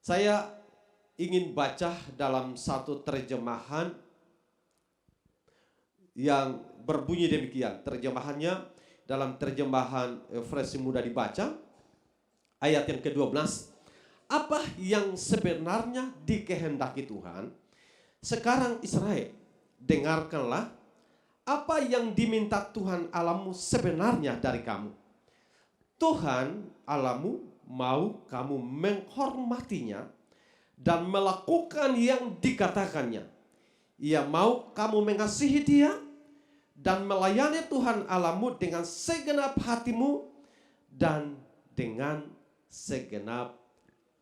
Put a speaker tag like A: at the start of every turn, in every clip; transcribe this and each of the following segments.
A: Saya ingin baca dalam satu terjemahan yang berbunyi demikian. Terjemahannya dalam terjemahan versi mudah dibaca, ayat yang ke-12. Apa yang sebenarnya dikehendaki Tuhan? Sekarang Israel, dengarkanlah apa yang diminta Tuhan Allahmu sebenarnya dari kamu. Tuhan Allahmu mau kamu menghormatinya dan melakukan yang dikatakannya. Ia mau kamu mengasihi dia dan melayani Tuhan Allahmu dengan segenap hatimu dan dengan segenap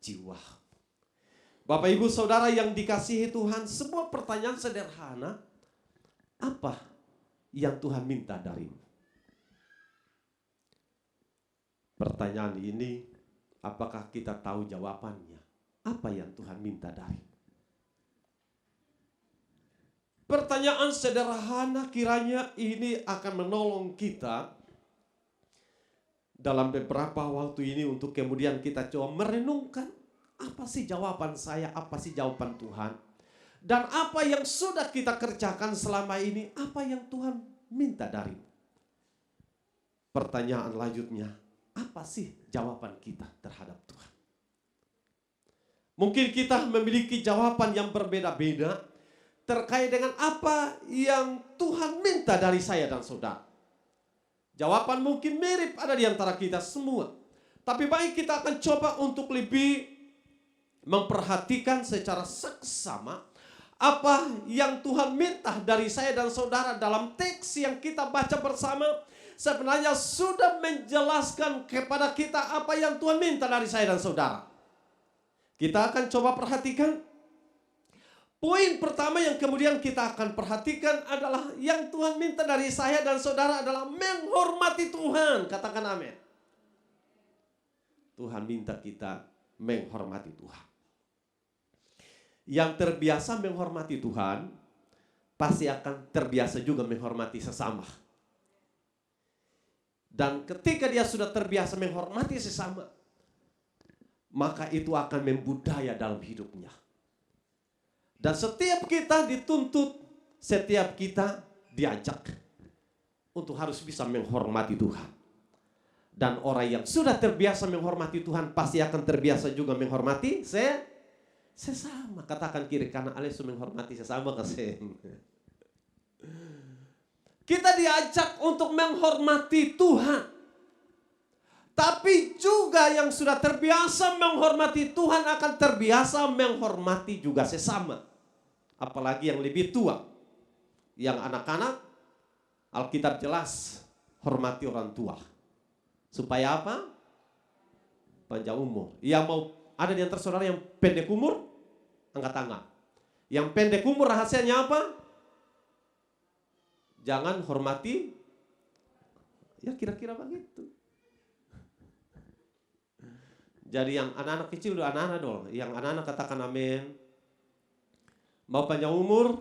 A: jiwa. Bapak Ibu Saudara yang dikasihi Tuhan, sebuah pertanyaan sederhana. Apa yang Tuhan minta darimu? Pertanyaan ini, apakah kita tahu jawabannya? Apa yang Tuhan minta darimu? Pertanyaan sederhana kiranya ini akan menolong kita dalam beberapa waktu ini untuk kemudian kita coba merenungkan, apa sih jawaban saya, apa sih jawaban Tuhan? Dan apa yang sudah kita kerjakan selama ini, apa yang Tuhan minta darimu? Pertanyaan lanjutnya, apa sih jawaban kita terhadap Tuhan? Mungkin kita memiliki jawaban yang berbeda-beda terkait dengan apa yang Tuhan minta dari saya dan saudara. Jawaban mungkin mirip ada di antara kita semua. Tapi baik kita akan coba untuk lebih memperhatikan secara seksama apa yang Tuhan minta dari saya dan saudara dalam teks yang kita baca bersama. Sebenarnya sudah menjelaskan kepada kita apa yang Tuhan minta dari saya dan saudara. Kita akan coba perhatikan. Poin pertama yang kemudian kita akan perhatikan adalah yang Tuhan minta dari saya dan saudara adalah menghormati Tuhan. Katakan amin. Tuhan minta kita menghormati Tuhan. Yang terbiasa menghormati Tuhan pasti akan terbiasa juga menghormati sesama. Dan ketika dia sudah terbiasa menghormati sesama, maka itu akan membudaya dalam hidupnya. Dan setiap kita dituntut, setiap kita diajak untuk harus bisa menghormati Tuhan. Dan orang yang sudah terbiasa menghormati Tuhan pasti akan terbiasa juga menghormati sesama. Katakan kiri kanan, Alesu menghormati sesama kasih. Kita diajak untuk menghormati Tuhan. Tapi juga yang sudah terbiasa menghormati Tuhan akan terbiasa menghormati juga sesama. Apalagi yang lebih tua. Yang anak-anak, Alkitab jelas, hormati orang tua. Supaya apa? Panjang umur. Yang mau ada di antara saudara yang pendek umur, angkat tangan. Yang pendek umur rahasianya apa? Jangan hormati, ya kira-kira begitu. Jadi yang anak-anak kecil udah anak-anak dong. Yang anak-anak katakan amin. Mau panjang umur,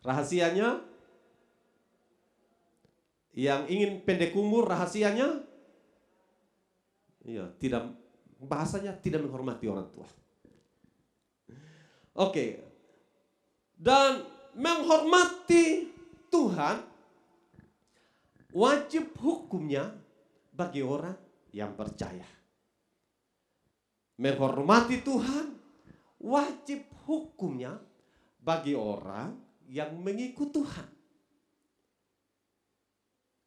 A: rahasianya. Yang ingin pendek umur, rahasianya. Iya, tidak, bahasanya tidak menghormati orang tua. Oke. Dan menghormati Tuhan wajib hukumnya bagi orang yang percaya. Menghormati Tuhan wajib hukumnya bagi orang yang mengikut Tuhan.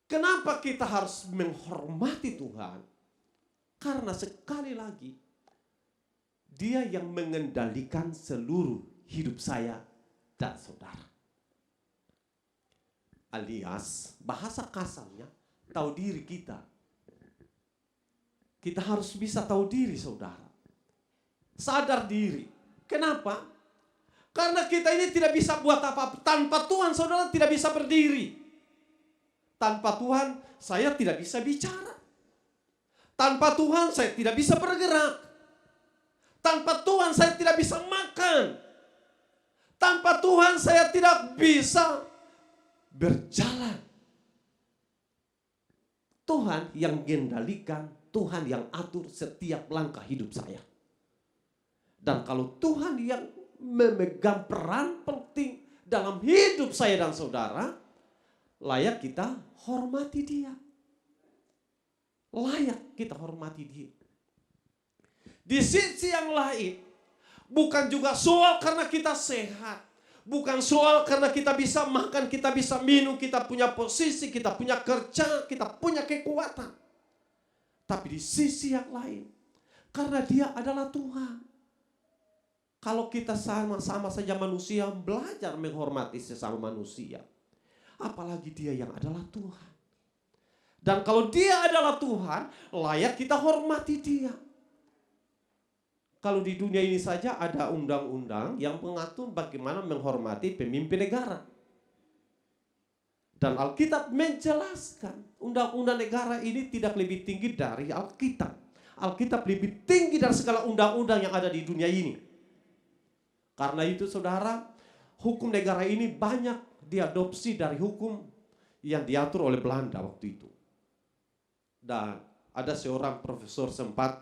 A: Kenapa kita harus menghormati Tuhan? Karena sekali lagi Dia yang mengendalikan seluruh hidup saya dan saudara. Alias bahasa kasarnya tahu diri kita. Kita harus bisa tahu diri saudara. Sadar diri. Kenapa? Karena kita ini tidak bisa buat apa-apa. Tanpa Tuhan saudara tidak bisa berdiri. Tanpa Tuhan saya tidak bisa bicara. Tanpa Tuhan saya tidak bisa bergerak. Tanpa Tuhan saya tidak bisa makan. Tanpa Tuhan saya tidak bisa berjalan. Tuhan yang mengendalikan, Tuhan yang atur setiap langkah hidup saya. Dan kalau Tuhan yang memegang peran penting dalam hidup saya dan saudara, layak kita hormati dia. Layak kita hormati dia. Di sisi yang lain, bukan juga soal karena kita sehat. Bukan soal karena kita bisa makan, kita bisa minum, kita punya posisi, kita punya kerja, kita punya kekuatan. Tapi di sisi yang lain, karena dia adalah Tuhan. Kalau kita sama-sama saja manusia belajar menghormati sesama manusia, apalagi dia yang adalah Tuhan. Dan kalau dia adalah Tuhan, layak kita hormati dia. Kalau di dunia ini saja ada undang-undang yang mengatur bagaimana menghormati pemimpin negara. Dan Alkitab menjelaskan undang-undang negara ini tidak lebih tinggi dari Alkitab. Alkitab lebih tinggi dari segala undang-undang yang ada di dunia ini. Karena itu saudara, hukum negara ini banyak diadopsi dari hukum yang diatur oleh Belanda waktu itu. Dan ada seorang profesor sempat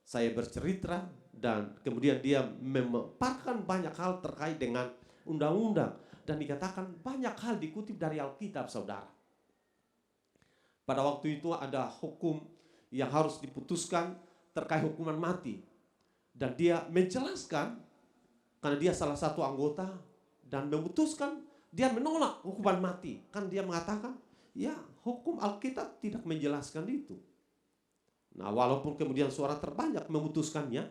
A: saya bercerita dan kemudian dia memaparkan banyak hal terkait dengan undang-undang. Dan dikatakan banyak hal dikutip dari Alkitab saudara. Pada waktu itu ada hukum yang harus diputuskan terkait hukuman mati. Dan dia menjelaskan, karena dia salah satu anggota, dan memutuskan, dia menolak hukuman mati. Kan dia mengatakan, ya hukum Alkitab tidak menjelaskan itu. Nah walaupun kemudian suara terbanyak memutuskannya,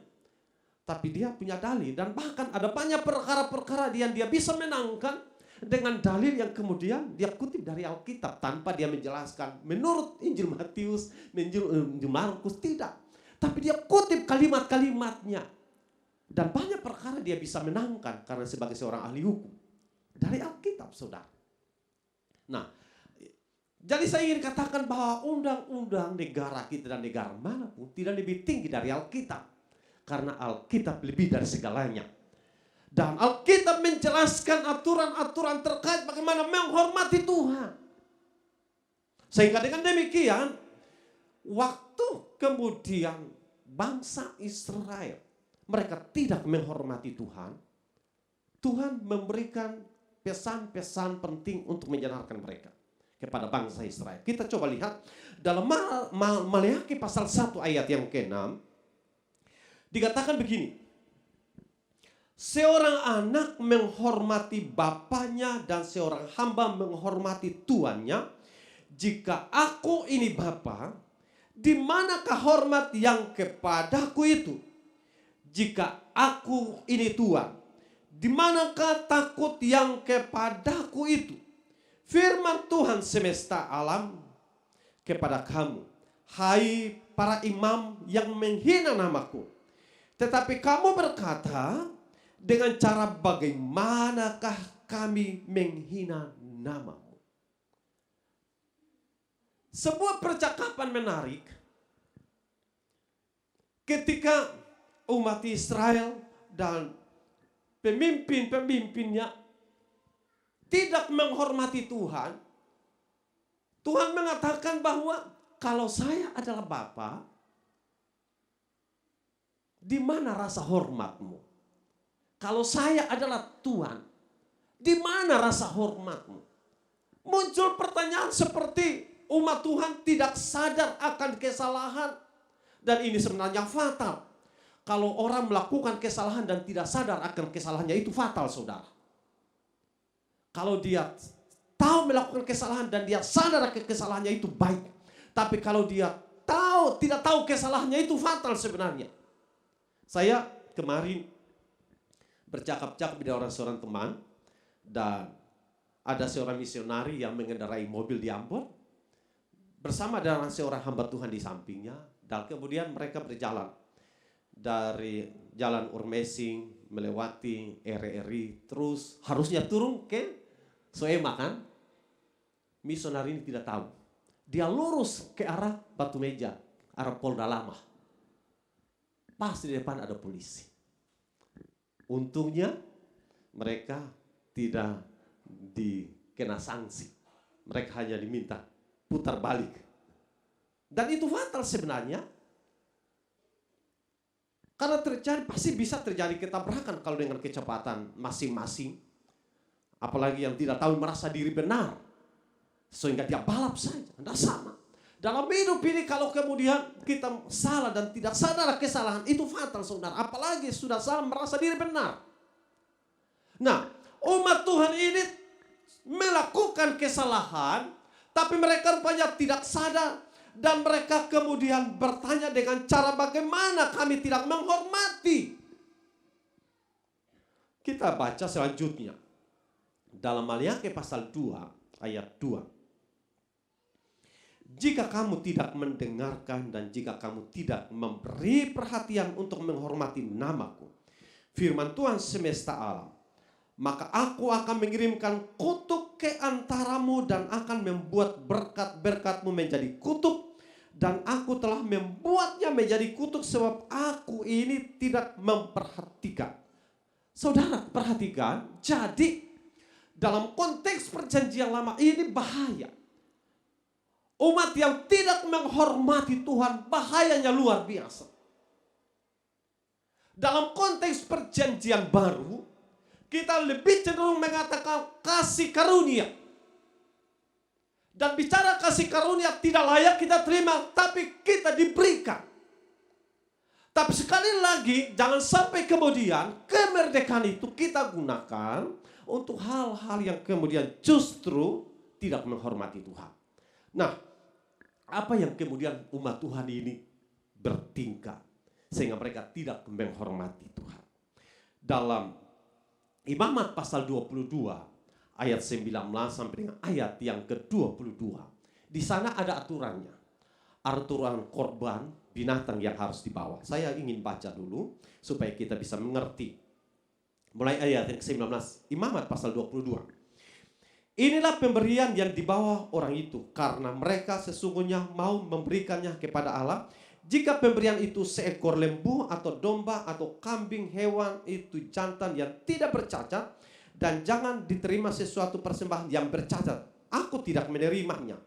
A: tapi dia punya dalil. Dan bahkan ada banyak perkara-perkara yang dia bisa menangkan dengan dalil yang kemudian dia kutip dari Alkitab. Tanpa dia menjelaskan menurut Injil Matius, Injil Markus, tidak. Tapi dia kutip kalimat-kalimatnya. Dan banyak perkara dia bisa menangkan karena sebagai seorang ahli hukum. Dari Alkitab, saudara. Nah, jadi saya ingin katakan bahwa undang-undang negara kita dan negara manapun tidak lebih tinggi dari Alkitab. Karena Alkitab lebih dari segalanya. Dan Alkitab menjelaskan aturan-aturan terkait bagaimana menghormati Tuhan. Sehingga dengan demikian, waktu kemudian bangsa Israel mereka tidak menghormati Tuhan, Tuhan memberikan pesan-pesan penting untuk menyenangkan mereka kepada bangsa Israel. Kita coba lihat dalam Maleakhi pasal 1 ayat yang ke-6 dikatakan begini. Seorang anak menghormati bapaknya dan seorang hamba menghormati tuannya. Jika aku ini bapa, di manakah hormat yang kepadaku itu? Jika aku ini tuan, di manakah takut yang kepadaku itu? Firman Tuhan semesta alam kepada kamu, hai para imam yang menghina namaku. Tetapi kamu berkata, dengan cara bagaimanakah kami menghina namamu? Sebuah percakapan menarik ketika umat Israel dan pemimpin-pemimpinnya tidak menghormati Tuhan. Tuhan mengatakan bahwa kalau saya adalah Bapa, di mana rasa hormatmu? Kalau saya adalah Tuhan, di mana rasa hormatmu? Muncul pertanyaan seperti umat Tuhan tidak sadar akan kesalahan. Dan ini sebenarnya fatal. Kalau orang melakukan kesalahan dan tidak sadar akan kesalahannya, itu fatal, saudara. Kalau dia tahu melakukan kesalahan dan dia sadar akan kesalahannya, itu baik. Tapi kalau dia tidak tahu kesalahannya, itu fatal sebenarnya. Saya kemarin bercakap-cakap dengan seorang teman, dan ada seorang misionari yang mengendarai mobil di Ambon bersama dengan seorang hamba Tuhan di sampingnya, dan kemudian mereka berjalan dari jalan Urmesing melewati RRI, terus harusnya turun ke Soema kan. Misionari ini tidak tahu, dia lurus ke arah Batu Meja, arah Polda Lama. Pas di depan ada polisi. Untungnya mereka tidak dikena sanksi, mereka hanya diminta putar balik. Dan itu fatal sebenarnya. Karena pasti bisa terjadi ketabrakan kalau dengan kecepatan masing-masing. Apalagi yang tidak tahu merasa diri benar. Sehingga dia balap saja. Tidak sama. Dalam hidup ini kalau kemudian kita salah dan tidak sadar kesalahan, itu fatal saudara. Apalagi sudah salah merasa diri benar. Nah, umat Tuhan ini melakukan kesalahan, tapi mereka rupanya tidak sadar. Dan mereka kemudian bertanya dengan cara bagaimana kami tidak menghormati. Kita baca selanjutnya. Dalam Maliaki pasal 2 ayat 2. Jika kamu tidak mendengarkan dan jika kamu tidak memberi perhatian untuk menghormati namaku, firman Tuhan semesta alam, maka aku akan mengirimkan kutuk ke antaramu dan akan membuat berkat-berkatmu menjadi kutuk. Dan aku telah membuatnya menjadi kutuk sebab aku ini tidak memperhatikan. Saudara perhatikan, jadi dalam konteks perjanjian lama ini bahaya. Umat yang tidak menghormati Tuhan bahayanya luar biasa. Dalam konteks perjanjian baru, kita lebih cenderung mengatakan kasih karunia. Dan bicara kasih karunia tidak layak kita terima, tapi kita diberikan. Tapi sekali lagi, jangan sampai kemudian kemerdekaan itu kita gunakan untuk hal-hal yang kemudian justru tidak menghormati Tuhan. Nah, apa yang kemudian umat Tuhan ini bertingkah sehingga mereka tidak menghormati Tuhan? Dalam Imamat pasal 22 ayat 19 sampai dengan ayat yang ke-22. Di sana ada aturannya. Aturan korban binatang yang harus dibawa. Saya ingin baca dulu supaya kita bisa mengerti. Mulai ayat yang ke-19, Imamat pasal 22. Inilah pemberian yang dibawa orang itu karena mereka sesungguhnya mau memberikannya kepada Allah. Jika pemberian itu seekor lembu atau domba atau kambing, hewan itu jantan yang tidak bercacat, dan jangan diterima sesuatu persembahan yang bercacat, aku tidak menerimanya.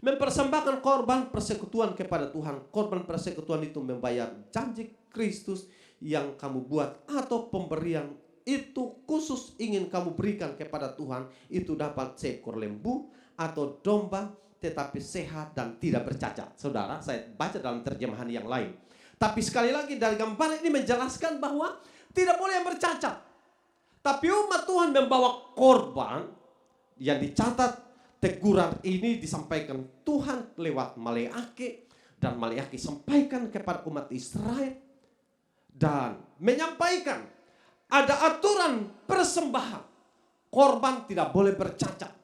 A: Mempersembahkan korban persekutuan kepada Tuhan. Korban persekutuan itu membayar janji Kristus yang kamu buat, atau pemberian itu khusus ingin kamu berikan kepada Tuhan, itu dapat seekor lembu atau domba, tetapi sehat dan tidak bercacat. Saudara, saya baca dalam terjemahan yang lain. Tapi sekali lagi dari gambar ini menjelaskan bahwa tidak boleh yang bercacat. Tapi umat Tuhan membawa korban yang dicatat, teguran ini disampaikan Tuhan lewat Maleaki, dan Maleaki sampaikan kepada umat Israel dan menyampaikan ada aturan persembahan. Korban tidak boleh bercacat.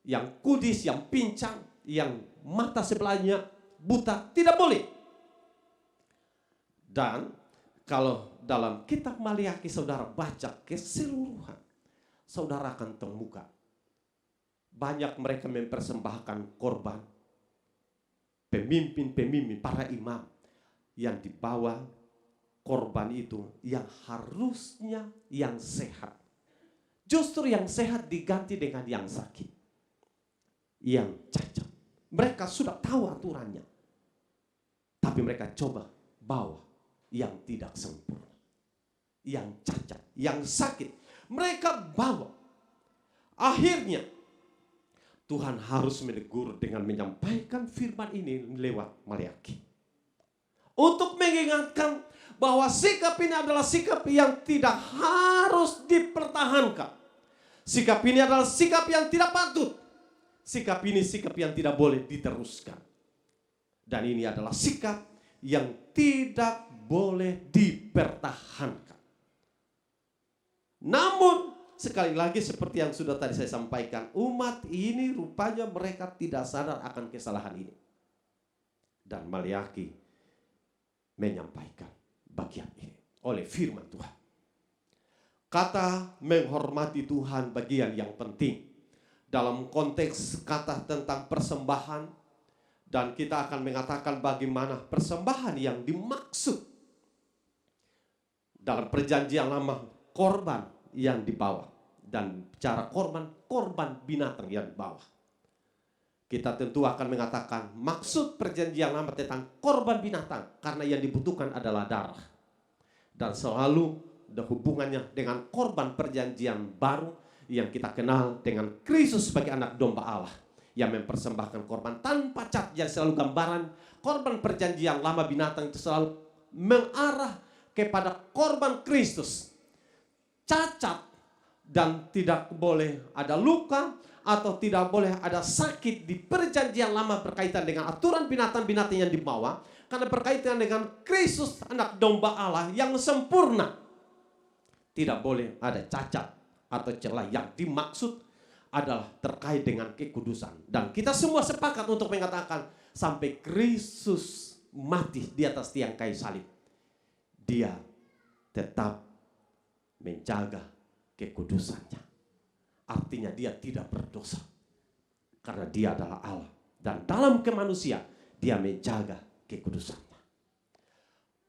A: Yang kudis, yang pincang, yang mata sebelahnya buta, tidak boleh. Dan kalau dalam kitab Maleaki saudara baca keseluruhan, saudara akan temukan banyak mereka mempersembahkan korban. Pemimpin-pemimpin, para imam yang dibawa korban itu yang harusnya yang sehat. Justru yang sehat diganti dengan yang sakit, yang cacat. Mereka sudah tahu aturannya, tapi mereka coba bawa yang tidak sempurna, yang cacat, yang sakit. Mereka bawa. Akhirnya Tuhan harus menegur dengan menyampaikan firman ini lewat Maleaki, untuk mengingatkan bahwa sikap ini adalah sikap yang tidak harus dipertahankan. Sikap ini adalah sikap yang tidak patut. Sikap ini sikap yang tidak boleh diteruskan. Dan ini adalah sikap yang tidak boleh dipertahankan. Namun sekali lagi seperti yang sudah tadi saya sampaikan, umat ini rupanya mereka tidak sadar akan kesalahan ini. Dan Maleaki menyampaikan bagian ini oleh firman Tuhan. Kata menghormati Tuhan bagian yang penting dalam konteks kata tentang persembahan, dan kita akan mengatakan bagaimana persembahan yang dimaksud dalam perjanjian lama, korban yang dibawa, dan cara korban binatang yang dibawa. Kita tentu akan mengatakan maksud perjanjian lama tentang korban binatang karena yang dibutuhkan adalah darah. Dan selalu ada hubungannya dengan korban perjanjian baru yang kita kenal dengan Kristus sebagai anak domba Allah yang mempersembahkan korban tanpa cacat. Yang selalu gambaran korban perjanjian lama binatang itu selalu mengarah kepada korban Kristus. Cacat dan tidak boleh ada luka atau tidak boleh ada sakit di perjanjian lama berkaitan dengan aturan binatang-binatang yang dibawa. Karena berkaitan dengan Kristus anak domba Allah yang sempurna. Tidak boleh ada cacat atau celah. Yang dimaksud adalah terkait dengan kekudusan. Dan kita semua sepakat untuk mengatakan sampai Kristus mati di atas tiang kayu salib, Dia tetap menjaga kekudusannya. Artinya dia tidak berdosa. Karena dia adalah Allah. Dan dalam kemanusiaan dia menjaga kekudusannya.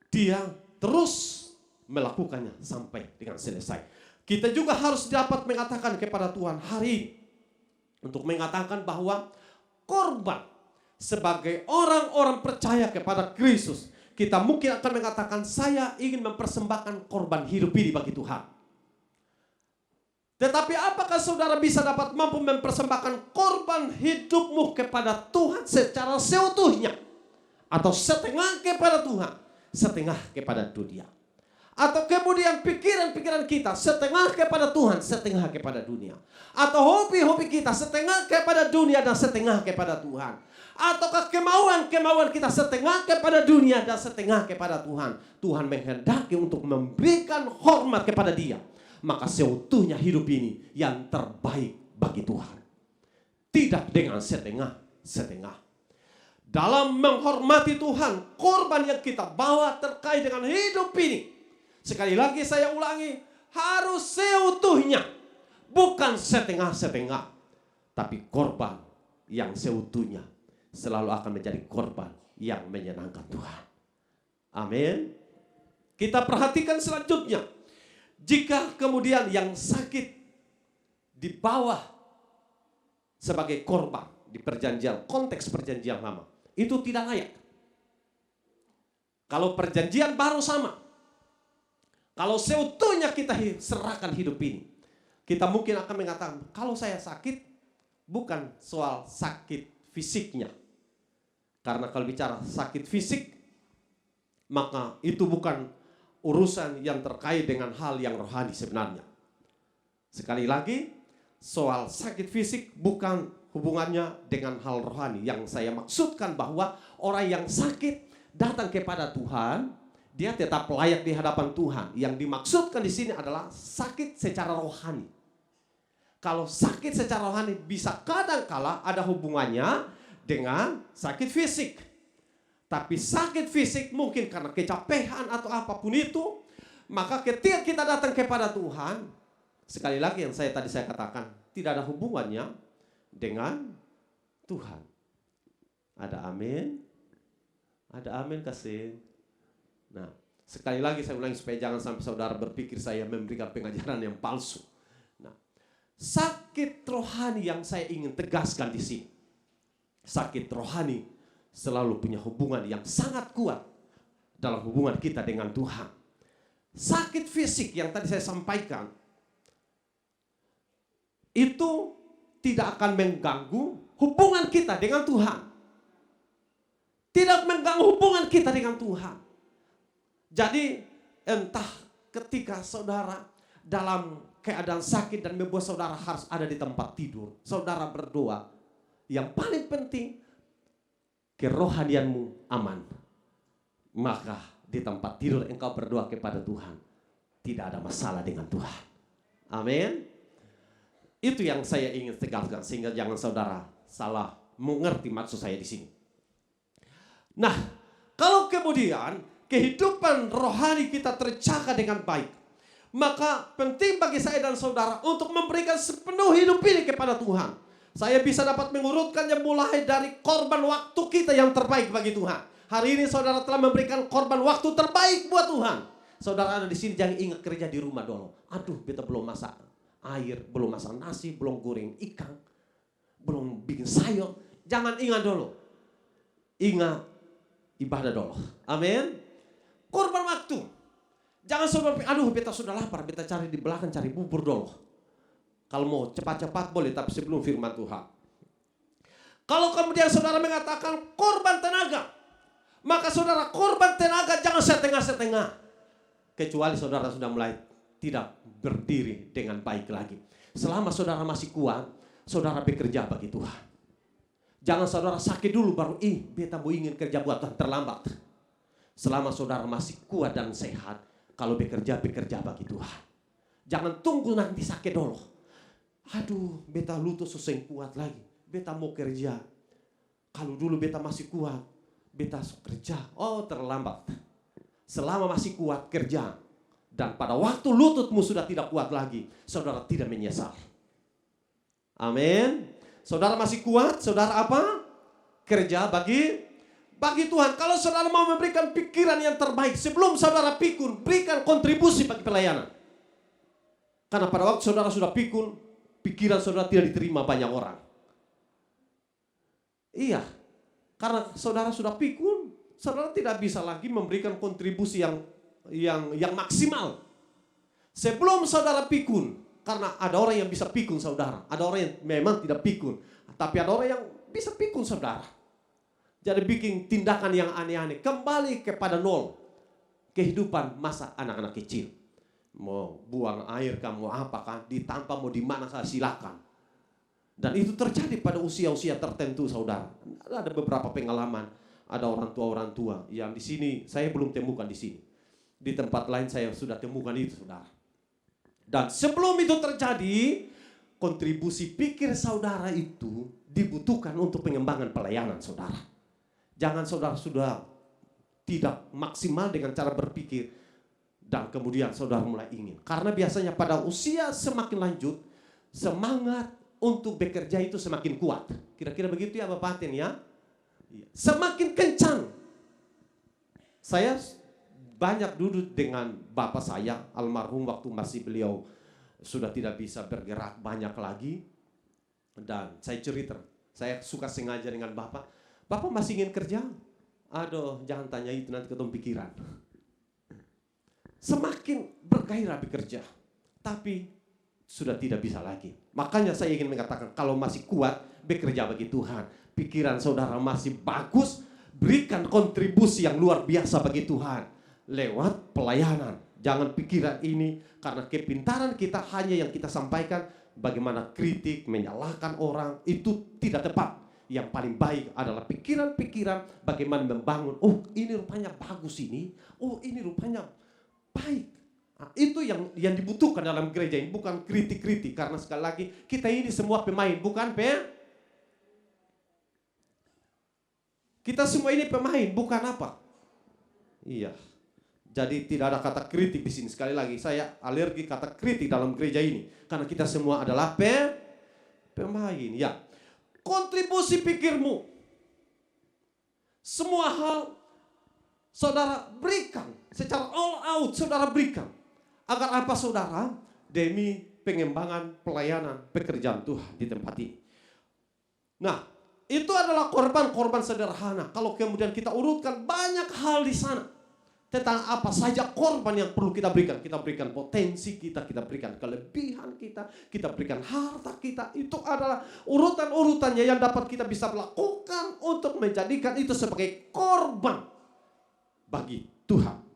A: Dia terus melakukannya sampai dengan selesai. Kita juga harus dapat mengatakan kepada Tuhan hari ini. Untuk mengatakan bahwa korban sebagai orang-orang percaya kepada Kristus. Kita mungkin akan mengatakan saya ingin mempersembahkan korban hidup ini bagi Tuhan. Tetapi apakah saudara bisa dapat mampu mempersembahkan korban hidupmu kepada Tuhan secara seutuhnya? Atau setengah kepada Tuhan, setengah kepada dunia. Atau kemudian pikiran-pikiran kita setengah kepada Tuhan, setengah kepada dunia. Atau hobi-hobi kita setengah kepada dunia dan setengah kepada Tuhan. Ataukah kemauan-kemauan kita setengah kepada dunia dan setengah kepada Tuhan. Tuhan menghendaki untuk memberikan hormat kepada Dia. Maka seutuhnya hidup ini yang terbaik bagi Tuhan. Tidak dengan setengah-setengah. Dalam menghormati Tuhan, korban yang kita bawa terkait dengan hidup ini. Sekali lagi saya ulangi, harus seutuhnya. Bukan setengah-setengah. Tapi korban yang seutuhnya selalu akan menjadi korban yang menyenangkan Tuhan. Amin. Kita perhatikan selanjutnya. Jika kemudian yang sakit dibawa sebagai korban di perjanjian, konteks perjanjian lama, itu tidak layak. Kalau perjanjian baru sama. Kalau seutuhnya kita serahkan hidup ini, kita mungkin akan mengatakan, kalau saya sakit, bukan soal sakit fisiknya. Karena kalau bicara sakit fisik, maka itu bukan urusan yang terkait dengan hal yang rohani sebenarnya. Sekali lagi, soal sakit fisik bukan hubungannya dengan hal rohani. Yang saya maksudkan bahwa orang yang sakit datang kepada Tuhan, dia tetap layak di hadapan Tuhan. Yang dimaksudkan di sini adalah sakit secara rohani. Kalau sakit secara rohani bisa kadang-kala ada hubungannya dengan sakit fisik. Tapi sakit fisik mungkin karena kecapean atau apapun itu. Maka ketika kita datang kepada Tuhan, sekali lagi yang tadi saya katakan, tidak ada hubungannya dengan Tuhan. Ada amin? Ada amin kasih. Nah, sekali lagi saya ulangi supaya jangan sampai saudara berpikir saya memberikan pengajaran yang palsu. Nah, sakit rohani yang saya ingin tegaskan di sini. Sakit rohani selalu punya hubungan yang sangat kuat dalam hubungan kita dengan Tuhan. Sakit fisik yang tadi saya sampaikan itu tidak akan mengganggu hubungan kita dengan Tuhan. Tidak mengganggu hubungan kita dengan Tuhan. Jadi entah ketika saudara dalam keadaan sakit dan membuat saudara harus ada di tempat tidur, saudara berdoa. Yang paling penting kerohanianmu aman. Maka di tempat tidur engkau berdoa kepada Tuhan. Tidak ada masalah dengan Tuhan. Amin. Itu yang saya ingin tegaskan sehingga jangan saudara salah mengerti maksud saya di sini. Nah, kalau kemudian kehidupan rohani kita terjaga dengan baik, maka penting bagi saya dan saudara untuk memberikan sepenuh hidup ini kepada Tuhan. Saya bisa dapat mengurutkannya mulai dari korban waktu kita yang terbaik bagi Tuhan. Hari ini saudara telah memberikan korban waktu terbaik buat Tuhan. Saudara ada di sini jangan ingat kerja di rumah dulu. Aduh, beta belum masak air, belum masak nasi, belum goreng ikan, belum bikin sayur. Jangan ingat dulu. Ingat ibadah dulu. Amin. Korban waktu. Jangan saudara, aduh beta sudah lapar, beta cari di belakang cari bubur dulu. Kalau mau cepat-cepat boleh, tapi sebelum firman Tuhan. Kalau kemudian saudara mengatakan korban tenaga, maka saudara korban tenaga jangan setengah-setengah. Kecuali saudara sudah mulai tidak berdiri dengan baik lagi. Selama saudara masih kuat, saudara bekerja bagi Tuhan. Jangan saudara sakit dulu baru, beta mau ingin kerja buat Tuhan, terlambat. Selama saudara masih kuat dan sehat, kalau bekerja bagi Tuhan. Jangan tunggu nanti sakit dulu. Aduh, beta lutut susah kuat lagi. Beta mau kerja. Kalau dulu beta masih kuat, beta kerja. Oh, terlambat. Selama masih kuat kerja. Dan pada waktu lututmu sudah tidak kuat lagi, saudara tidak menyesal. Amin. Saudara masih kuat, saudara apa? Kerja bagi Tuhan. Kalau saudara mau memberikan pikiran yang terbaik, sebelum saudara pikun, berikan kontribusi bagi pelayanan. Karena pada waktu saudara sudah pikun, pikiran saudara tidak diterima banyak orang. Iya, karena saudara sudah pikun, saudara tidak bisa lagi memberikan kontribusi yang maksimal. Sebelum saudara pikun, karena ada orang yang bisa pikun saudara, ada orang yang memang tidak pikun, tapi ada orang yang bisa pikun saudara. Jadi bikin tindakan yang aneh-aneh, kembali kepada nol. Kehidupan masa anak-anak kecil. Mau buang air, kamu apakah, ditampa mau di mana saja silakan. Dan itu terjadi pada usia-usia tertentu saudara. Ada beberapa pengalaman, ada orang tua yang di sini saya belum temukan di sini. Di tempat lain saya sudah temukan itu saudara. Dan sebelum itu terjadi, kontribusi pikir saudara itu dibutuhkan untuk pengembangan pelayanan saudara. Jangan saudara sudah tidak maksimal dengan cara berpikir dan kemudian saudara mulai ingin. Karena biasanya pada usia semakin lanjut, semangat untuk bekerja itu semakin kuat. Kira-kira begitu ya Bapak Aten ya? Semakin kencang. Saya banyak duduk dengan Bapak saya, almarhum waktu masih beliau sudah tidak bisa bergerak banyak lagi. Dan saya cerita, saya suka sengaja dengan Bapak. Bapak masih ingin kerja? Aduh, jangan tanya itu, nanti ketemu pikiran. Semakin bergairah bekerja, tapi sudah tidak bisa lagi. Makanya saya ingin mengatakan, kalau masih kuat bekerja bagi Tuhan, pikiran saudara masih bagus, berikan kontribusi yang luar biasa bagi Tuhan lewat pelayanan. Jangan pikiran ini, karena kepintaran kita hanya yang kita sampaikan bagaimana kritik, menyalahkan orang, itu tidak tepat. Yang paling baik adalah pikiran-pikiran bagaimana membangun. Oh, ini rupanya bagus ini. Oh, ini rupanya baik. Nah, itu yang dibutuhkan dalam gereja ini, bukan kritik-kritik. Karena sekali lagi kita ini semua pemain, bukan kita semua ini pemain, bukan apa? Iya. Jadi tidak ada kata kritik di sini. Sekali lagi saya alergi kata kritik dalam gereja ini, karena kita semua adalah pemain. Ya. Kontribusi pikirmu, semua hal saudara berikan secara all out, saudara berikan. Agar apa saudara? Demi pengembangan pelayanan pekerjaan Tuhan di tempat ini. Nah, itu adalah korban-korban sederhana. Kalau kemudian kita urutkan banyak hal di sana. Tentang apa saja korban yang perlu kita berikan. Kita berikan potensi kita berikan kelebihan kita berikan harta kita. Itu adalah urutan-urutannya yang dapat kita bisa lakukan untuk menjadikan itu sebagai korban bagi Tuhan.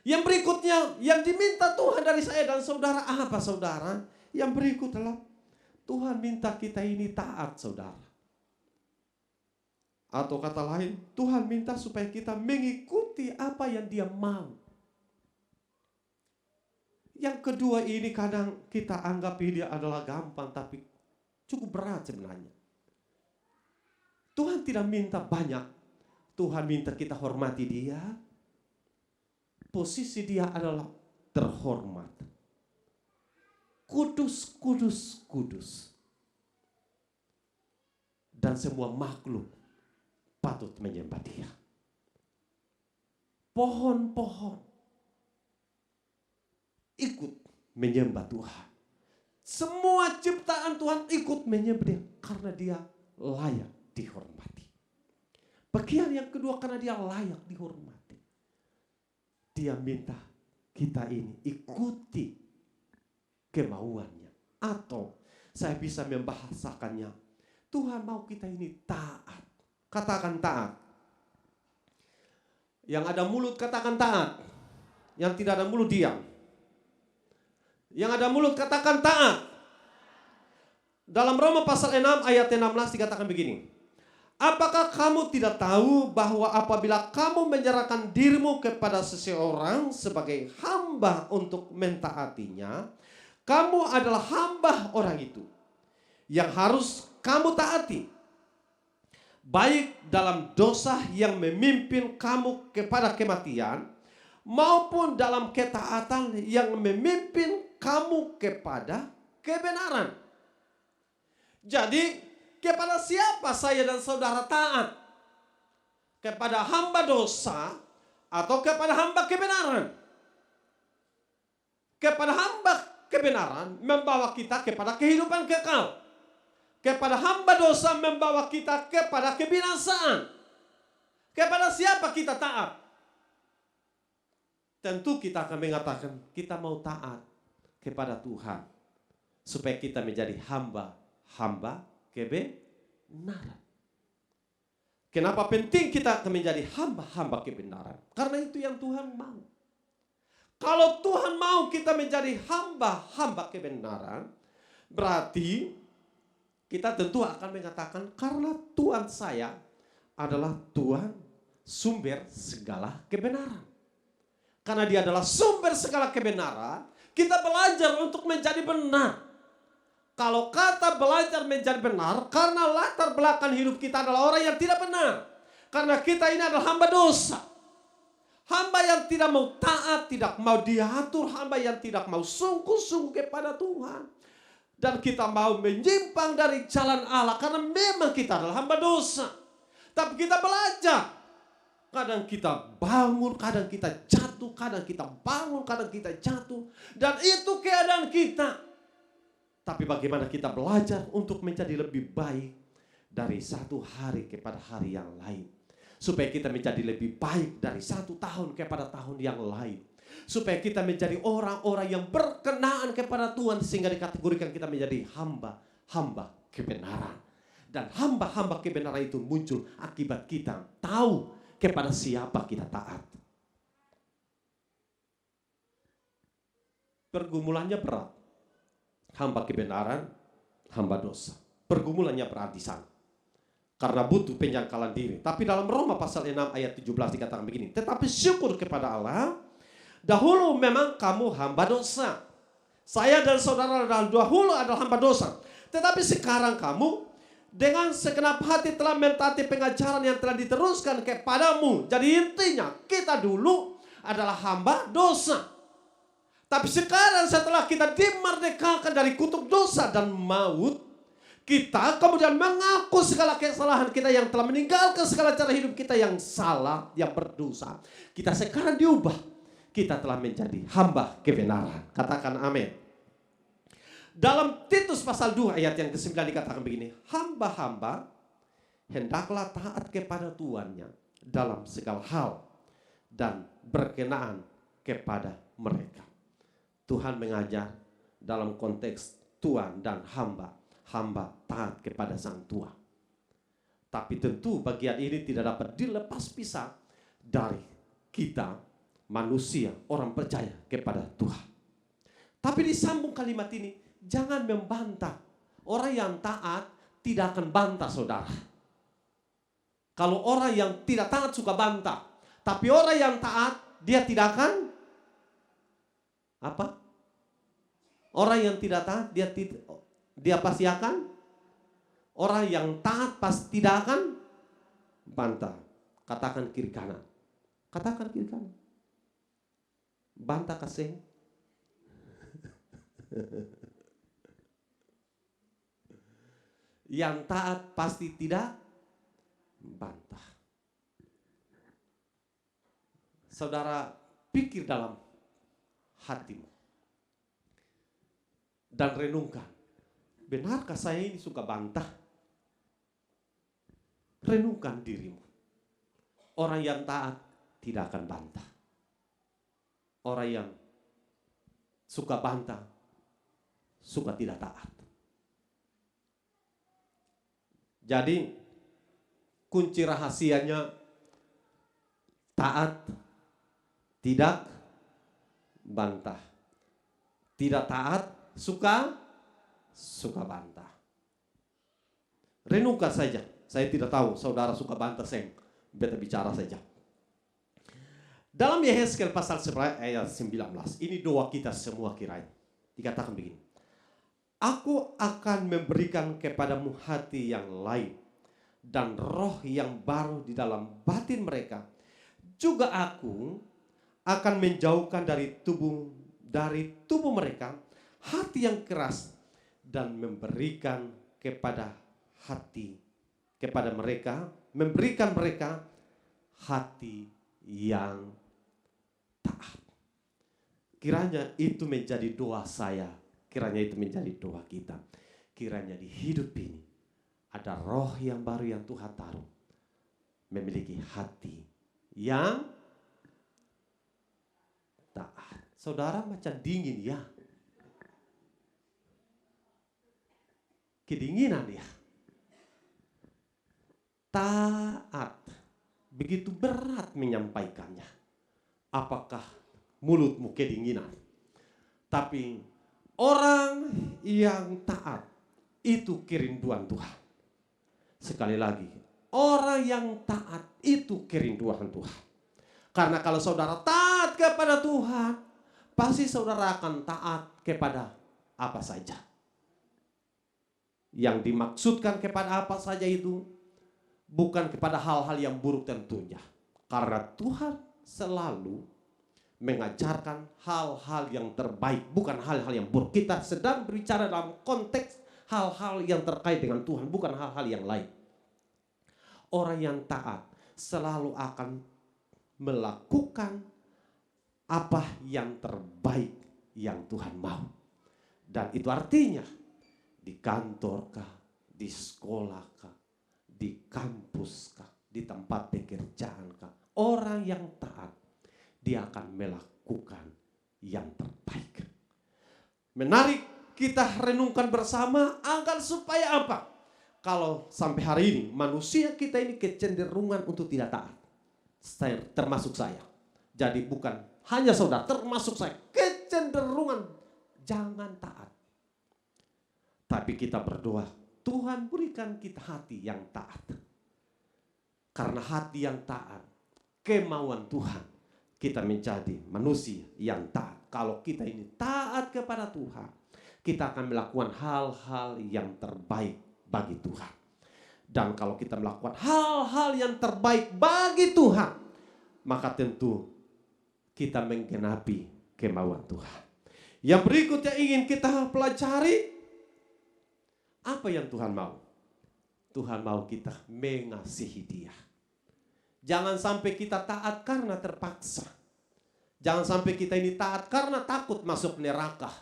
A: Yang berikutnya, yang diminta Tuhan dari saya dan saudara apa saudara? Yang berikut adalah Tuhan minta kita ini taat saudara. Atau kata lain, Tuhan minta supaya kita mengikuti apa yang Dia mau. Yang kedua ini kadang kita anggap ini adalah gampang, tapi cukup berat sebenarnya. Tuhan tidak minta banyak. Tuhan minta kita hormati Dia. Posisi Dia adalah terhormat. Kudus, kudus, kudus. Dan semua makhluk patut menyembah Dia. Pohon-pohon ikut menyembah Tuhan. Semua ciptaan Tuhan ikut menyembah Dia karena Dia layak dihormati. Bagian yang kedua, karena dia layak dihormati. Dia minta kita ini ikuti kemauannya. Atau saya bisa membahasakannya, Tuhan mau kita ini taat. Katakan taat. Yang ada mulut katakan taat. Yang tidak ada mulut diam. Yang ada mulut katakan taat. Dalam Roma pasal 6 ayat 16 dikatakan begini. Apakah kamu tidak tahu bahwa apabila kamu menyerahkan dirimu kepada seseorang sebagai hamba untuk mentaatinya, kamu adalah hamba orang itu yang harus kamu taati, baik dalam dosa yang memimpin kamu kepada kematian, maupun dalam ketaatan yang memimpin kamu kepada kebenaran. Jadi, kepada siapa saya dan saudara taat? Kepada hamba dosa atau kepada hamba kebenaran? Kepada hamba kebenaran membawa kita kepada kehidupan kekal. Kepada hamba dosa membawa kita kepada kebinasaan. Kepada siapa kita taat? Tentu kita akan mengatakan kita mau taat kepada Tuhan. Supaya kita menjadi hamba kebenaran. Kenapa penting kita menjadi hamba-hamba kebenaran? Karena itu yang Tuhan mau. Kalau Tuhan mau kita menjadi hamba-hamba kebenaran, berarti kita tentu akan mengatakan karena Tuhan saya adalah Tuhan sumber segala kebenaran. Karena Dia adalah sumber segala kebenaran, kita belajar untuk menjadi benar. Kalau kata belajar menjadi benar, karena latar belakang hidup kita adalah orang yang tidak benar. Karena kita ini adalah hamba dosa. Hamba yang tidak mau taat, tidak mau diatur, hamba yang tidak mau sungguh-sungguh kepada Tuhan. Dan kita mau menyimpang dari jalan Allah, karena memang kita adalah hamba dosa. Tapi kita belajar. Kadang kita bangun, kadang kita jatuh, kadang kita bangun, kadang kita jatuh. Dan itu keadaan kita. Tapi bagaimana kita belajar untuk menjadi lebih baik dari satu hari kepada hari yang lain. Supaya kita menjadi lebih baik dari satu tahun kepada tahun yang lain. Supaya kita menjadi orang-orang yang berkenaan kepada Tuhan. Sehingga dikategorikan kita menjadi hamba kebenaran. Dan hamba-hamba kebenaran itu muncul akibat kita tahu kepada siapa kita taat. Pergumulannya berat. Hamba kebenaran, hamba dosa. Pergumulannya berat di sana. Karena butuh penyangkalan diri. Tapi dalam Roma pasal 6 ayat 17 dikatakan begini. Tetapi syukur kepada Allah, dahulu memang kamu hamba dosa. Saya dan saudara dahulu adalah hamba dosa. Tetapi sekarang kamu dengan segenap hati telah mentaati pengajaran yang telah diteruskan kepadamu. Jadi intinya kita dulu adalah hamba dosa. Tapi sekarang setelah kita dimerdekakan dari kutuk dosa dan maut, kita kemudian mengaku segala kesalahan kita yang telah meninggalkan segala cara hidup kita yang salah, yang berdosa. Kita sekarang diubah. Kita telah menjadi hamba kebenaran. Katakan amin. Dalam Titus pasal 2 ayat yang ke-9 dikatakan begini. Hamba-hamba hendaklah taat kepada tuannya dalam segala hal dan berkenaan kepada mereka. Tuhan mengajar dalam konteks tuan dan hamba. Hamba taat kepada sang tuan. Tapi tentu bagian ini tidak dapat dilepas pisah dari kita manusia, orang percaya kepada Tuhan. Tapi disambung kalimat ini, jangan membantah. Orang yang taat tidak akan bantah saudara. Kalau orang yang tidak taat suka bantah. Tapi orang yang taat dia tidak akan apa? Orang yang tidak taat dia pasti akan, orang yang taat pasti tidak akan bantah. Katakan kiri kanan. Katakan kiri kanan. Bantah kasih. Yang taat pasti tidak bantah. Saudara pikir dalam hatimu. Dan renungkan. Benarkah saya ini suka bantah? renungkan dirimu. Orang yang taat tidak akan bantah. Orang yang suka bantah, suka tidak taat. Jadi kunci rahasianya taat, tidak bantah. Tidak taat, suka bantah. Renungkan saja. Saya tidak tahu saudara suka bantah, saya beta bicara saja. Dalam Yehezkel pasal 11 ayat 19, ini doa kita semua kiranya. Dikatakan begini. Aku akan memberikan kepadamu hati yang lain dan roh yang baru di dalam batin mereka. Juga aku akan menjauhkan dari tubuh mereka hati yang keras dan memberikan memberikan mereka hati yang taat. Kiranya itu menjadi doa saya, kiranya itu menjadi doa kita. Kiranya di hidup ini ada roh yang baru yang Tuhan taruh, memiliki hati yang taat. Saudara macam dingin ya, kedinginan ya. Taat, begitu berat menyampaikannya. Apakah mulutmu kedinginan? Tapi orang yang taat itu kerinduan Tuhan. Sekali lagi, orang yang taat itu kerinduan Tuhan. Karena kalau saudara taat kepada Tuhan, pasti saudara akan taat kepada apa saja. Yang dimaksudkan kepada apa saja itu bukan kepada hal-hal yang buruk tentunya. Karena Tuhan selalu mengajarkan hal-hal yang terbaik, bukan hal-hal yang buruk. Kita sedang berbicara dalam konteks hal-hal yang terkait dengan Tuhan, bukan hal-hal yang lain. Orang yang taat selalu akan melakukan apa yang terbaik yang Tuhan mau. Dan itu artinya di kantor kah, di sekolah kah, di kampus kah, di tempat pekerjaan kah, orang yang taat dia akan melakukan yang terbaik. Menarik kita renungkan bersama agar supaya apa? Kalau sampai hari ini manusia kita ini kecenderungan untuk tidak taat. Termasuk saya. Jadi bukan hanya saudara, termasuk saya. Kecenderungan jangan taat. Tapi kita berdoa, Tuhan berikan kita hati yang taat. Karena hati yang taat, kemauan Tuhan, kita menjadi manusia yang taat. Kalau kita ini taat kepada Tuhan, kita akan melakukan hal-hal yang terbaik bagi Tuhan. Dan kalau kita melakukan hal-hal yang terbaik bagi Tuhan, maka tentu kita menggenapi kemauan Tuhan. Yang berikutnya ingin kita pelajari, apa yang Tuhan mau? Tuhan mau kita mengasihi Dia. Jangan sampai kita taat karena terpaksa. Jangan sampai kita ini taat karena takut masuk neraka.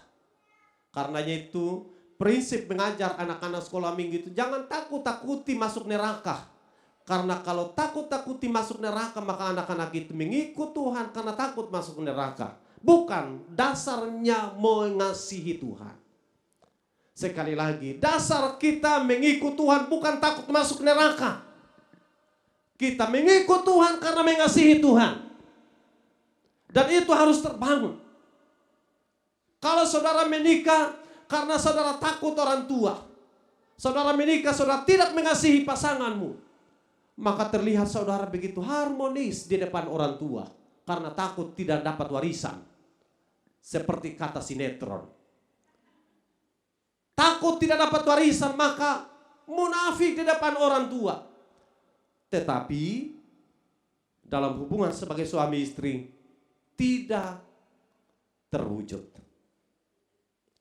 A: Karenanya itu prinsip mengajar anak-anak sekolah minggu itu jangan takut-takuti masuk neraka. Karena kalau takut-takuti masuk neraka maka anak-anak itu mengikut Tuhan karena takut masuk neraka. Bukan dasarnya mengasihi Tuhan. Sekali lagi, dasar kita mengikut Tuhan bukan takut masuk neraka. Kita mengikut Tuhan karena mengasihi Tuhan. Dan itu harus terbangun. Kalau saudara menikah karena saudara takut orang tua, saudara menikah, saudara tidak mengasihi pasanganmu, maka terlihat saudara begitu harmonis di depan orang tua karena takut tidak dapat warisan. Seperti kata sinetron. Takut tidak dapat warisan maka munafik di depan orang tua. Tetapi dalam hubungan sebagai suami istri tidak terwujud.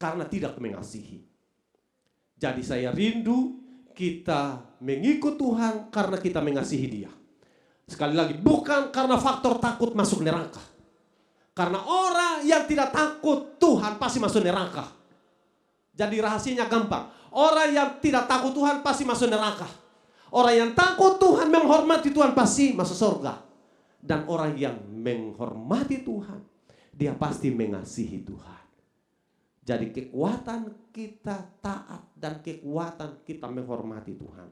A: Karena tidak mengasihi. Jadi saya rindu kita mengikut Tuhan karena kita mengasihi Dia. Sekali lagi, bukan karena faktor takut masuk neraka. Karena orang yang tidak takut Tuhan pasti masuk neraka. Jadi rahasianya gampang. Orang yang tidak takut Tuhan pasti masuk neraka. Orang yang takut Tuhan, menghormati Tuhan pasti masuk surga. Dan orang yang menghormati Tuhan, dia pasti mengasihi Tuhan. Jadi kekuatan kita taat dan kekuatan kita menghormati Tuhan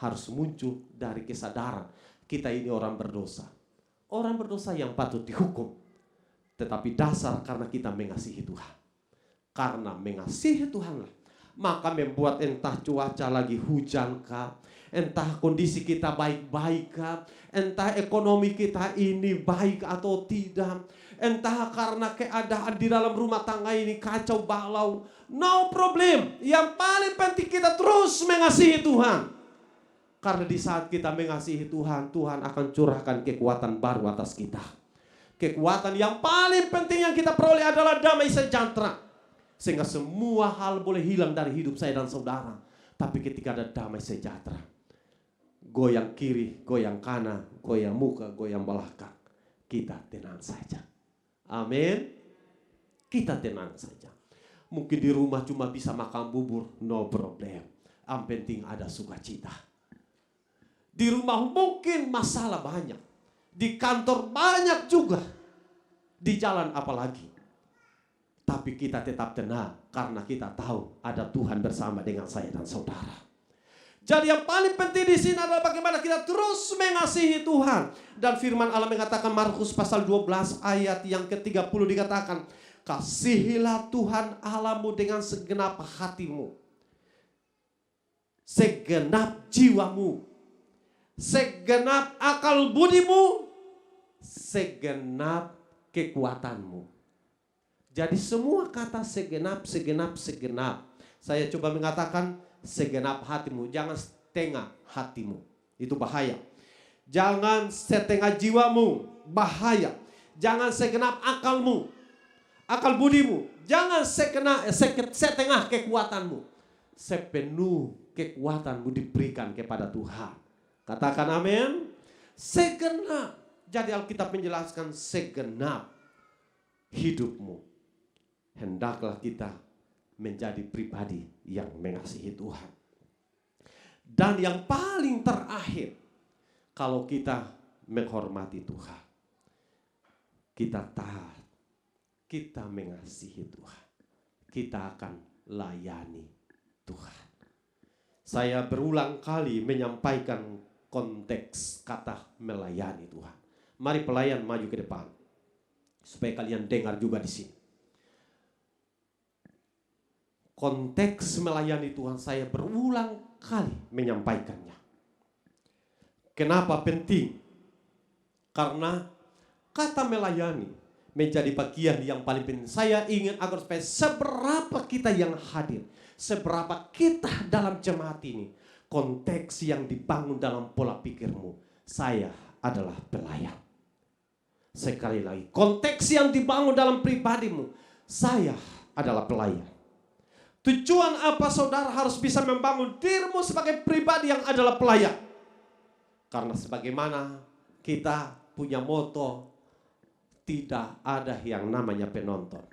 A: harus muncul dari kesadaran kita ini orang berdosa. Orang berdosa yang patut dihukum. Tetapi dasar karena kita mengasihi Tuhan. Karena mengasihi Tuhanlah, maka membuat entah cuaca lagi hujan kah, entah kondisi kita baik-baik kah, entah ekonomi kita ini baik atau tidak, entah karena keadaan di dalam rumah tangga ini kacau balau, no problem. Yang paling penting kita terus mengasihi Tuhan. Karena di saat kita mengasihi Tuhan, Tuhan akan curahkan kekuatan baru atas kita. Kekuatan yang paling penting yang kita peroleh adalah damai sejahtera. Sehingga semua hal boleh hilang dari hidup saya dan saudara. Tapi ketika ada damai sejahtera, goyang kiri, goyang kanan, goyang muka, goyang belakang, kita tenang saja. Amin. Kita tenang saja. Mungkin di rumah cuma bisa makan bubur, no problem. Yang penting ada sukacita. Di rumah mungkin masalah banyak. Di kantor banyak juga. Di jalan apalagi. Tapi kita tetap tenang karena kita tahu ada Tuhan bersama dengan saya dan saudara. Jadi yang paling penting di sini adalah bagaimana kita terus mengasihi Tuhan. Dan firman Allah mengatakan Markus pasal 12 ayat yang ke-30 dikatakan, kasihilah Tuhan Allahmu dengan segenap hatimu, segenap jiwamu, segenap akal budimu, segenap kekuatanmu. Jadi semua kata segenap. Saya coba mengatakan segenap hatimu. Jangan setengah hatimu. Itu bahaya. Jangan setengah jiwamu. Bahaya. Jangan segenap akalmu. Akal budimu. Jangan setengah kekuatanmu. Sepenuh kekuatanmu diberikan kepada Tuhan. Katakan amin. Segenap. Jadi Alkitab menjelaskan segenap hidupmu. Hendaklah kita menjadi pribadi yang mengasihi Tuhan. Dan yang paling terakhir, kalau kita menghormati Tuhan, kita taat, kita mengasihi Tuhan, kita akan layani Tuhan. Saya berulang kali menyampaikan konteks kata melayani Tuhan. Mari pelayan maju ke depan, supaya kalian dengar juga di sini. Konteks melayani Tuhan saya berulang kali menyampaikannya. Kenapa penting? Karena kata melayani menjadi bagian yang paling penting. Saya ingin agar supaya seberapa kita yang hadir, seberapa kita dalam jemaat ini, konteks yang dibangun dalam pola pikirmu, saya adalah pelayan. Sekali lagi, konteks yang dibangun dalam pribadimu, saya adalah pelayan. Tujuan apa saudara harus bisa membangun dirimu sebagai pribadi yang adalah pelayan? Karena sebagaimana kita punya moto, tidak ada yang namanya penonton.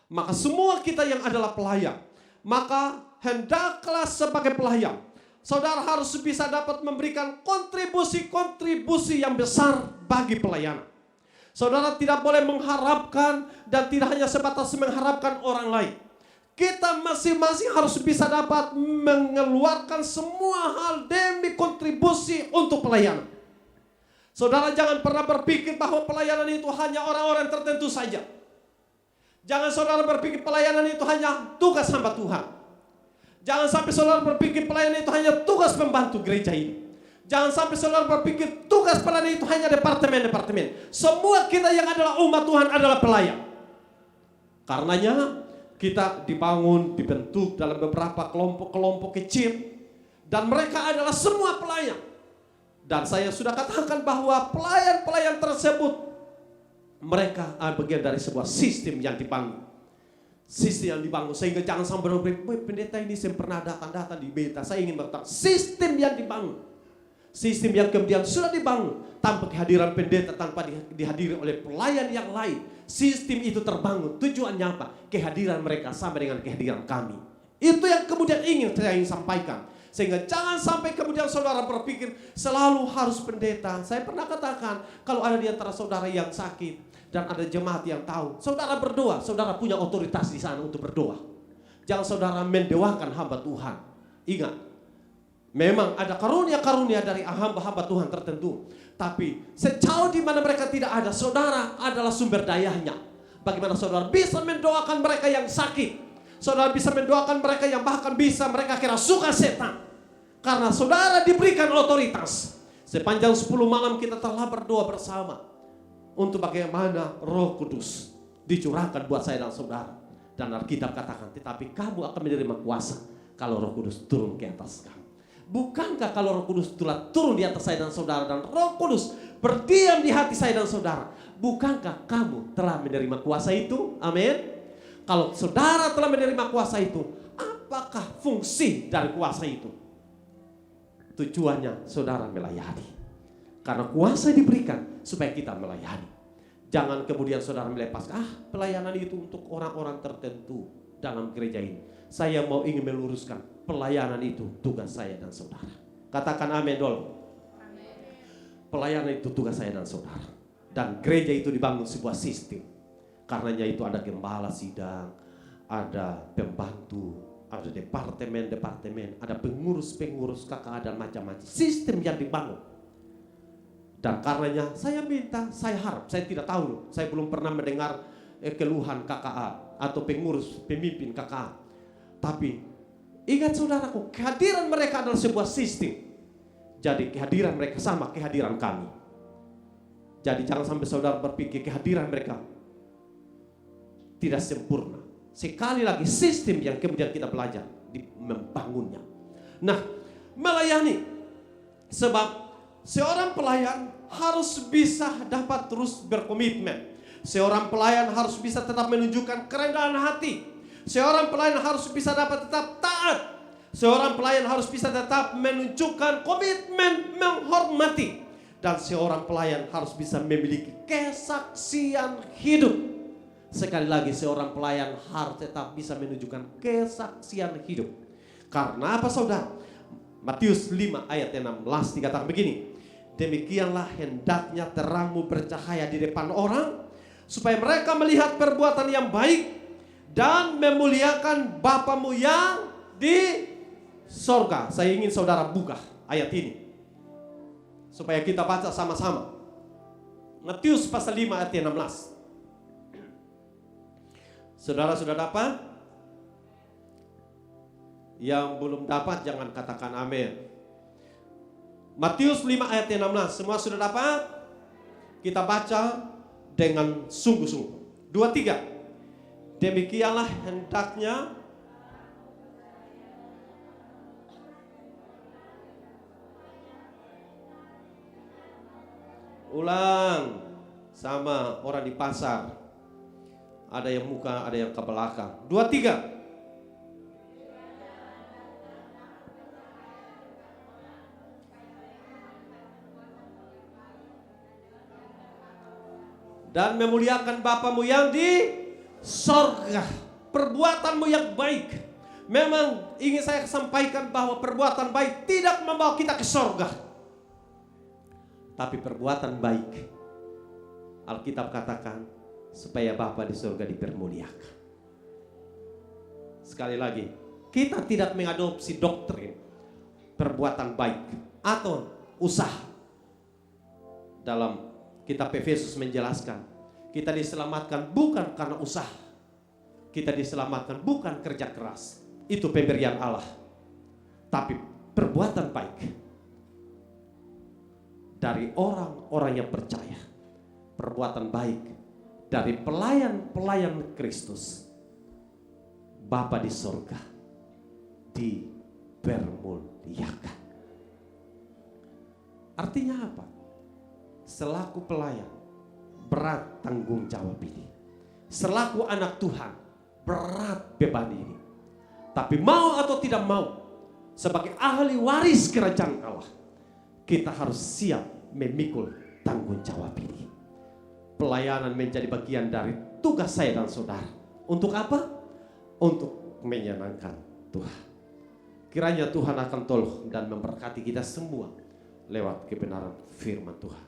A: Maka semua kita yang adalah pelayan, maka hendaklah sebagai pelayan, saudara harus bisa dapat memberikan kontribusi yang besar bagi pelayanan. Saudara tidak boleh mengharapkan dan tidak hanya sebatas mengharapkan orang lain. Kita masing-masing harus bisa dapat mengeluarkan semua hal demi kontribusi untuk pelayanan. Saudara jangan pernah berpikir bahwa pelayanan itu hanya orang-orang tertentu saja. Jangan saudara berpikir pelayanan itu hanya tugas hamba Tuhan. Jangan sampai saudara berpikir pelayanan itu hanya tugas pembantu gereja ini. Jangan sampai saudara berpikir tugas pelayanan itu hanya departemen-departemen. Semua kita yang adalah umat Tuhan adalah pelayan. Karenanya kita dibangun, dibentuk dalam beberapa kelompok-kelompok kecil. Dan mereka adalah semua pelayan. Dan saya sudah katakan bahwa pelayan-pelayan tersebut, mereka bagian dari sebuah sistem yang dibangun. Sistem yang dibangun. Sehingga jangan sampai berpikir, pendeta ini saya pernah datang di beta. Saya ingin berkata, sistem yang dibangun. Sistem yang kemudian sudah dibangun tanpa kehadiran pendeta, tanpa dihadiri oleh pelayan yang lain. Sistem itu terbangun. Tujuannya apa? Kehadiran mereka sama dengan kehadiran kami. Itu yang kemudian saya ingin sampaikan. Sehingga jangan sampai kemudian saudara berpikir selalu harus pendeta. Saya pernah katakan, kalau ada di antara saudara yang sakit dan ada jemaat yang tahu, saudara berdoa, saudara punya otoritas di sana untuk berdoa. Jangan saudara mendewakan hamba Tuhan. Ingat, memang ada karunia-karunia dari hamba-hamba Tuhan tertentu. Tapi sejauh di mana mereka tidak ada, saudara adalah sumber dayanya. Bagaimana saudara bisa mendoakan mereka yang sakit. Saudara bisa mendoakan mereka yang bahkan bisa mereka kira suka setan. Karena saudara diberikan otoritas. Sepanjang 10 malam kita telah berdoa bersama. Untuk bagaimana Roh Kudus dicurahkan buat saya dan saudara. Dan Alkitab katakan, tetapi kamu akan menerima kuasa kalau Roh Kudus turun ke atas kamu. Bukankah kalau Roh Kudus telah turun di atas saya dan saudara, dan Roh Kudus berdiam di hati saya dan saudara, bukankah kamu telah menerima kuasa itu? Amin. Kalau saudara telah menerima kuasa itu, apakah fungsi dari kuasa itu? Tujuannya saudara melayani. Karena kuasa diberikan supaya kita melayani. Jangan kemudian saudara melepaskan, pelayanan itu untuk orang-orang tertentu dalam gereja ini. Saya ingin meluruskan, pelayanan itu tugas saya dan saudara. Katakan amin dulu. Pelayanan itu tugas saya dan saudara. Dan gereja itu dibangun sebuah sistem. Karenanya itu ada gembala sidang, ada pembantu, ada departemen-departemen, ada pengurus-pengurus KKA dan macam-macam. Sistem yang dibangun. Dan karenanya saya minta, saya harap, saya tidak tahu, saya belum pernah mendengar keluhan KKA atau pengurus, pemimpin KKA. Tapi ingat saudaraku, kehadiran mereka adalah sebuah sistem. Jadi kehadiran mereka sama kehadiran kami. Jadi jangan sampai saudara berpikir kehadiran mereka tidak sempurna. Sekali lagi sistem yang kemudian kita belajar membangunnya. Nah, melayani. Sebab seorang pelayan harus bisa dapat terus berkomitmen. Seorang pelayan harus bisa tetap menunjukkan kerendahan hati. Seorang pelayan harus bisa dapat tetap taat. Seorang pelayan harus bisa tetap menunjukkan komitmen menghormati. Dan seorang pelayan harus bisa memiliki kesaksian hidup. Sekali lagi, seorang pelayan harus tetap bisa menunjukkan kesaksian hidup. Karena apa saudara? Matius 5 ayat 16 dikatakan begini. Demikianlah hendaknya terangmu bercahaya di depan orang, supaya mereka melihat perbuatan yang baik dan memuliakan Bapamu yang di sorga. Saya ingin saudara buka ayat ini supaya kita baca sama-sama. Matius pasal 5 ayat 16. Saudara sudah dapat? Yang belum dapat jangan katakan amin. Matius 5 ayat 16. Semua sudah dapat? Kita baca dengan sungguh-sungguh. 2, 3. Demikianlah hendaknya ulang sama orang di pasar. Ada yang muka, ada yang ke belakang. 2, 3. Dan memuliakan Bapamu yang di sorga. Perbuatanmu yang baik. Memang ingin saya sampaikan bahwa perbuatan baik tidak membawa kita ke sorga. Tapi perbuatan baik, Alkitab katakan, supaya Bapa di sorga dipermuliakan. Sekali lagi, kita tidak mengadopsi doktrin perbuatan baik atau usaha. Dalam kitab Efesus menjelaskan, kita diselamatkan bukan karena usaha. Kita diselamatkan bukan kerja keras. Itu pemberian Allah. Tapi perbuatan baik dari orang-orang yang percaya. Perbuatan baik dari pelayan-pelayan Kristus. Bapa di sorga dipermuliakan. Artinya apa? Selaku pelayan, berat tanggung jawab ini. Selaku anak Tuhan, berat beban ini. Tapi mau atau tidak mau, sebagai ahli waris kerajaan Allah, kita harus siap memikul tanggung jawab ini. Pelayanan menjadi bagian dari tugas saya dan saudara. Untuk apa? Untuk menyenangkan Tuhan. Kiranya Tuhan akan tolong dan memberkati kita semua lewat kebenaran firman Tuhan.